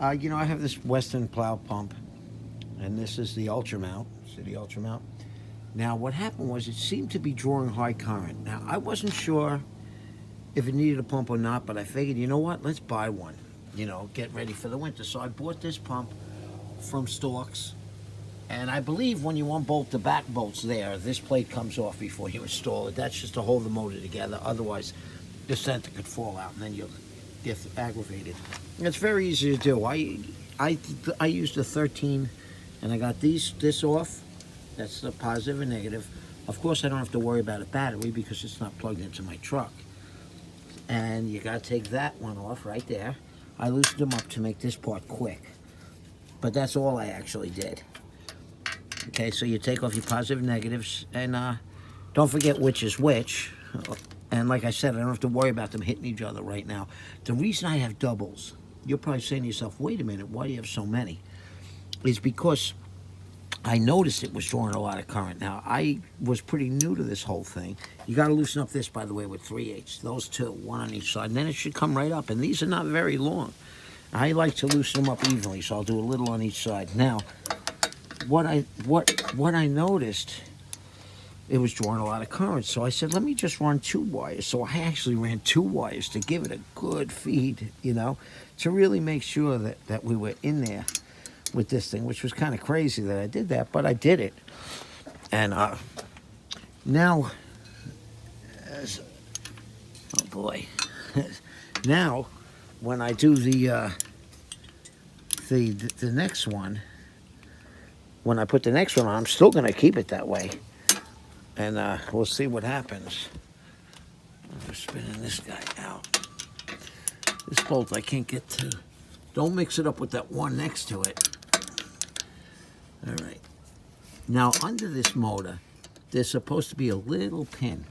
You know, I have this Western plow pump, and this is the Ultra Mount. See the Ultra Mount? Now, what happened was it seemed to be drawing high current. Now, I wasn't sure if it needed a pump or not, but I figured, you know what? Let's buy one. You know, get ready for the winter. So I bought this pump from Storks, and I believe when you unbolt the back bolts there, this plate comes off before you install it. That's just to hold the motor together. Otherwise, the center could fall out, and then you'll get aggravated. It's very easy to do. I used a 13, and I got this off. That's the positive and negative. Of course, I don't have to worry about a battery because it's not plugged into my truck. And you gotta take that one off right there. I loosened them up to make this part quick, but that's all I actually did. Okay, so you take off your positive and negatives, and don't forget which is which. And like I said, I don't have to worry about them hitting each other right now. The reason I have doubles, you're probably saying to yourself, wait a minute, why do you have so many? Is because I noticed it was drawing a lot of current. Now, I was pretty new to this whole thing. You got to loosen up this, by the way, with 3/8. Those two, one on each side, and then it should come right up. And these are not very long. I like to loosen them up evenly, so I'll do a little on each side. Now, what I noticed, it was drawing a lot of current. So I said, let me just run 2 wires. So I actually ran 2 wires to give it a good feed, you know, to really make sure that we were in there with this thing, which was kind of crazy that I did that, but I did it. And now, oh boy, now when I do the next one, when I put the next one on, I'm still going to keep it that way, and we'll see what happens. I'm spinning this guy out. This bolt I can't get to. Don't mix it up with that one next to it. All right. Now, under this motor, there's supposed to be a little pin.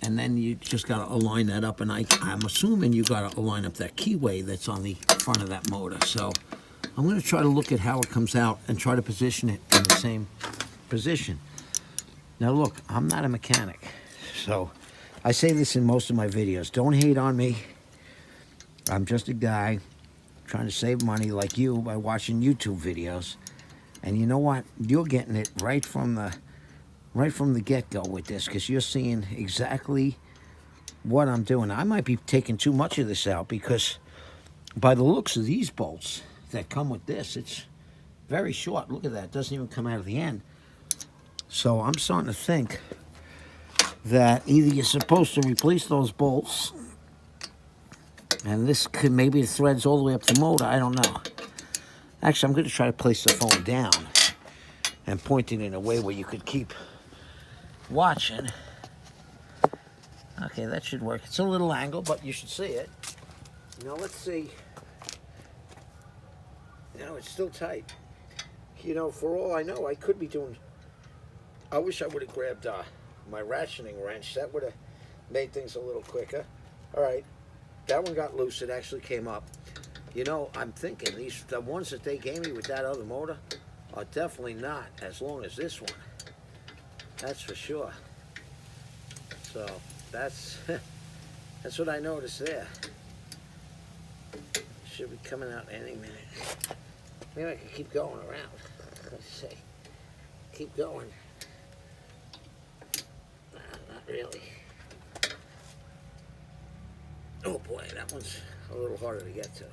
And then you just got to align that up. And I'm assuming you got to align up that keyway that's on the front of that motor. So I'm going to try to look at how it comes out and try to position it in the same position. Now, look, I'm not a mechanic. So I say this in most of my videos. Don't hate on me. I'm just a guy trying to save money like you by watching YouTube videos. And you know what? You're getting it right from the get-go with this, because you're seeing exactly what I'm doing. I might be taking too much of this out, because by the looks of these bolts that come with this, it's very short. Look at that. It doesn't even come out of the end. So I'm starting to think that either you're supposed to replace those bolts, and this could maybe the threads all the way up the motor. I don't know. Actually, I'm going to try to place the phone down and point it in a way where you could keep watching. Okay, that should work. It's a little angle, but you should see it. Now, let's see. You know, it's still tight. You know, for all I know, I could be doing... I wish I would have grabbed my ratcheting wrench. That would have made things a little quicker. All right. That one got loose. It actually came up. You know, I'm thinking the ones that they gave me with that other motor are definitely not as long as this one. That's for sure. So that's that's what I noticed there. Should be coming out any minute. Maybe I could keep going around. Let's see. Keep going. Not really. Oh boy, that one's a little harder to get to.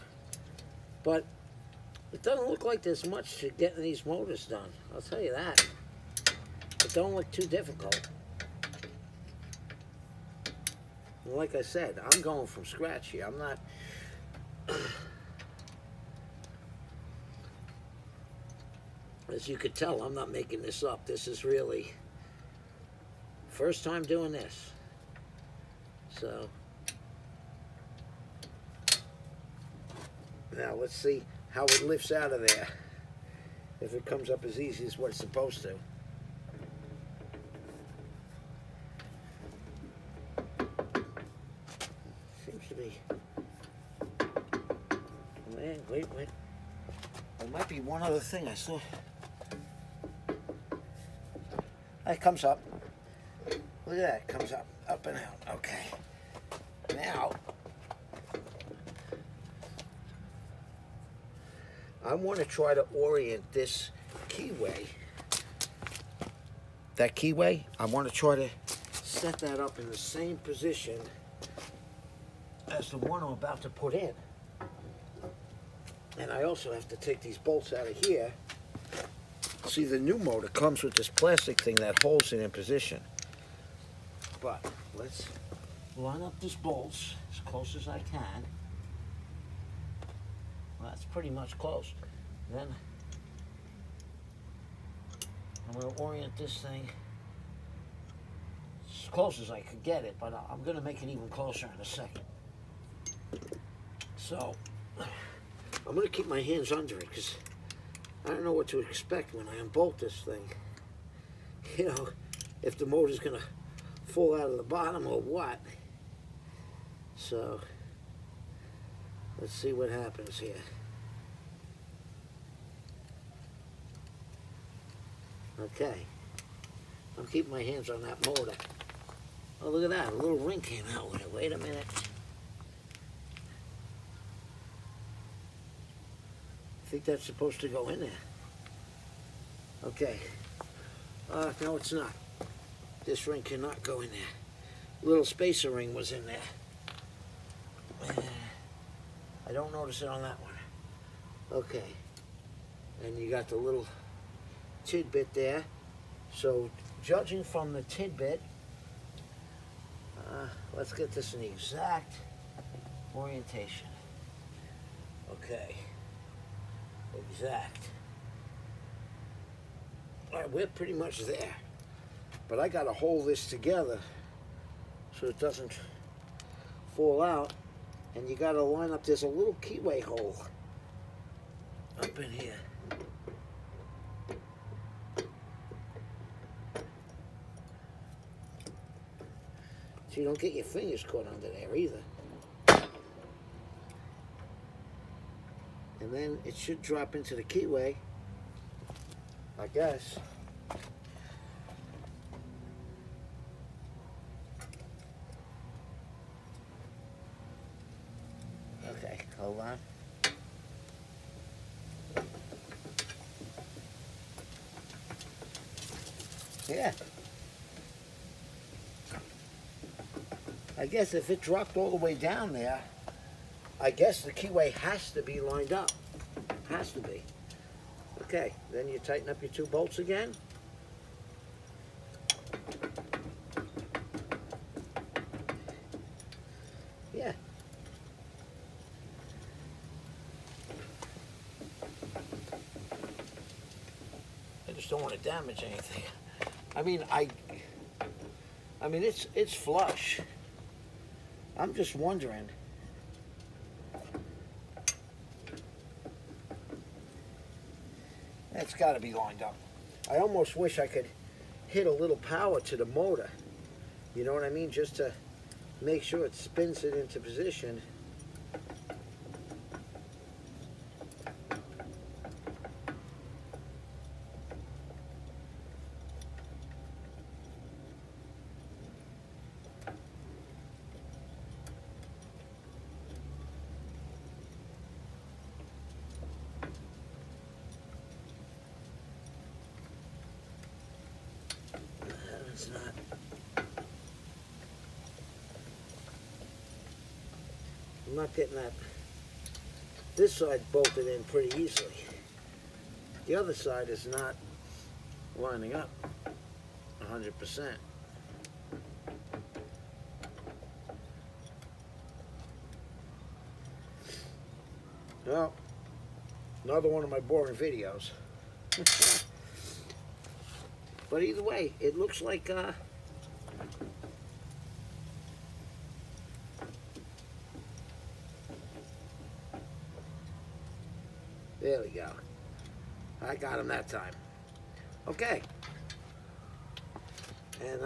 But it doesn't look like there's much to getting these motors done. I'll tell you that. It don't look too difficult. And like I said, I'm going from scratch here. I'm not... As you could tell, I'm not making this up. This is really first time doing this. So... Now, let's see how it lifts out of there, if it comes up as easy as what it's supposed to. Seems to be... Man, wait. There might be one other thing I saw. It comes up. Look at that, it comes up and out. Okay. Now... I want to try to orient this keyway. That keyway, I want to try to set that up in the same position as the one I'm about to put in. And I also have to take these bolts out of here. See, the new motor comes with this plastic thing that holds it in position. But let's line up these bolts as close as I can. Well, that's pretty much close. Then I'm going to orient this thing as close as I could get it, but I'm going to make it even closer in a second. So I'm going to keep my hands under it because I don't know what to expect when I unbolt this thing. You know, if the motor's going to fall out of the bottom or what. So let's see what happens here. Okay, I'm keeping my hands on that motor. Oh, look at that, a little ring came out with it. Wait a minute. I think that's supposed to go in there. Okay. No, it's not. This ring cannot go in there. Little spacer ring was in there. I don't notice it on that one. Okay. And you got the little tidbit there. So, judging from the tidbit, let's get this in the exact orientation. Okay. Exact. All right, we're pretty much there. But I got to hold this together so it doesn't fall out. And you got to line up, there's a little keyway hole up in here. So you don't get your fingers caught under there either. And then it should drop into the keyway, I guess. Okay, hold on. Yeah. I guess if it dropped all the way down there, I guess the keyway has to be lined up. Has to be. Okay, then you tighten up your two bolts again. Yeah. I just don't want to damage anything. I mean, it's flush. I'm just wondering. It's got to be lined up. I almost wish I could hit a little power to the motor. You know what I mean? Just to make sure it spins it into position. It's not. I'm not getting that. This side bolted in pretty easily. The other side is not lining up 100%. Well, another one of my boring videos. But either way, it looks like there we go. I got him that time. Okay. And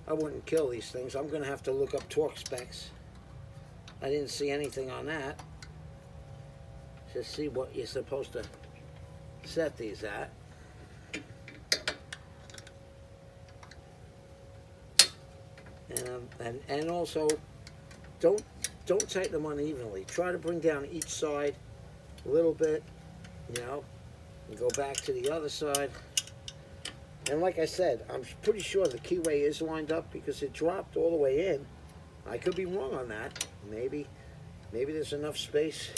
I wouldn't kill these things. I'm going to have to look up torque specs. I didn't see anything on that. Just see what you're supposed to set these at. And also, don't don't tighten them unevenly. Try to bring down each side a little bit, you know, and go back to the other side. And like I said, I'm pretty sure the keyway is lined up because it dropped all the way in. I could be wrong on that. Maybe there's enough space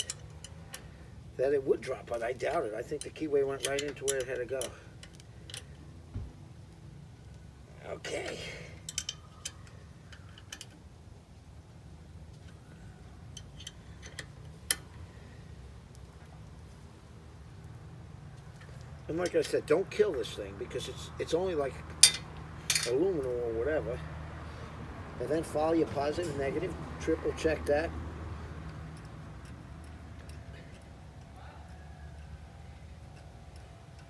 that it would drop, but I doubt it. I think the keyway went right into where it had to go. Okay. And like I said, don't kill this thing because it's only like aluminum or whatever. And then follow your positive, negative, triple check that.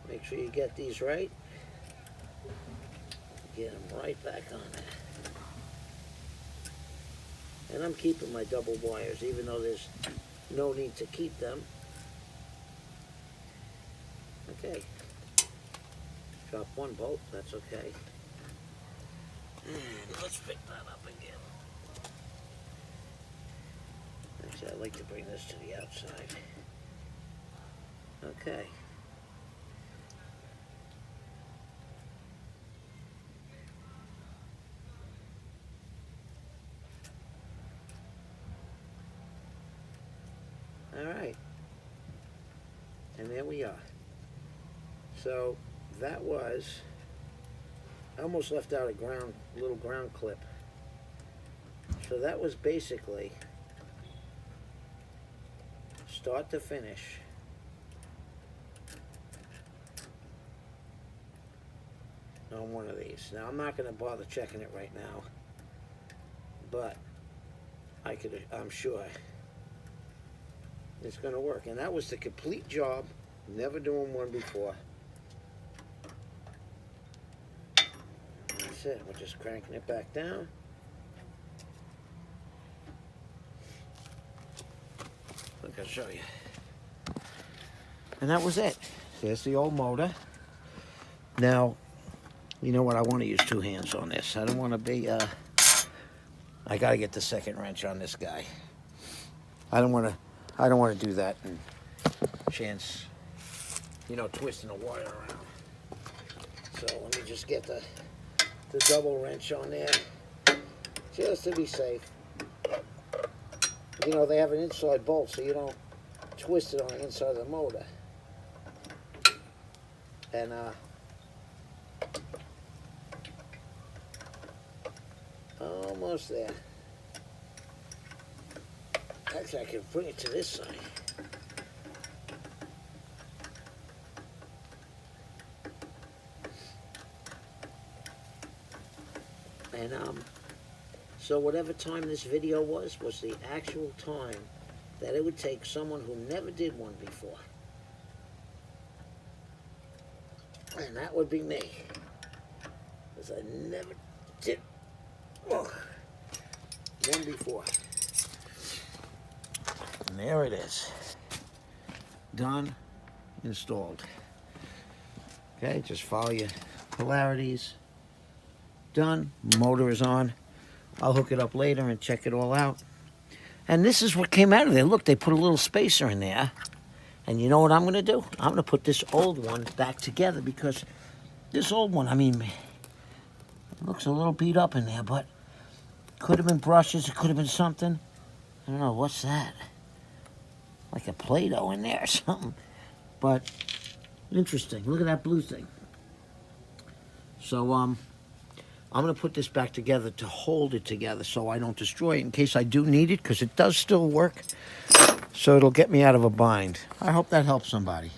Make sure you get these right. Get them right back on there. And I'm keeping my double wires even though there's no need to keep them. Okay. Drop one bolt, that's okay. And let's pick that up again. Actually, I'd like to bring this to the outside. Okay. All right. And there we are. So that was, I almost left out a little ground clip. So that was basically start to finish. On one of these. Now I'm not going to bother checking it right now, but I'm sure it's going to work. And that was the complete job. Never doing one before. That's it. We're just cranking it back down. Look, I'll show you. And that was it. There's the old motor. Now, you know what? I want to use two hands on this. I don't want to be, I got to get the second wrench on this guy. I don't want to do that and chance, you know, twisting a wire around. So let me just get the double wrench on there, just to be safe. You know, they have an inside bolt, so you don't twist it on the inside of the motor. And almost there. Actually, I can bring it to this side. And so whatever time this video was the actual time that it would take someone who never did one before. And that would be me. Because I never did one before. And there it is. Done, installed. Okay, just follow your polarities. Done, motor is on. I'll hook it up later and check it all out. And this is what came out of there. Look, they put a little spacer in there. And you know what I'm going to do? I'm going to put this old one back together because this old one, I mean, it looks a little beat up in there, but could have been brushes, it could have been something. I don't know, what's that? Like a Play-Doh in there or something. But interesting. Look at that blue thing. So, I'm going to put this back together to hold it together so I don't destroy it in case I do need it, because it does still work. So it'll get me out of a bind. I hope that helps somebody.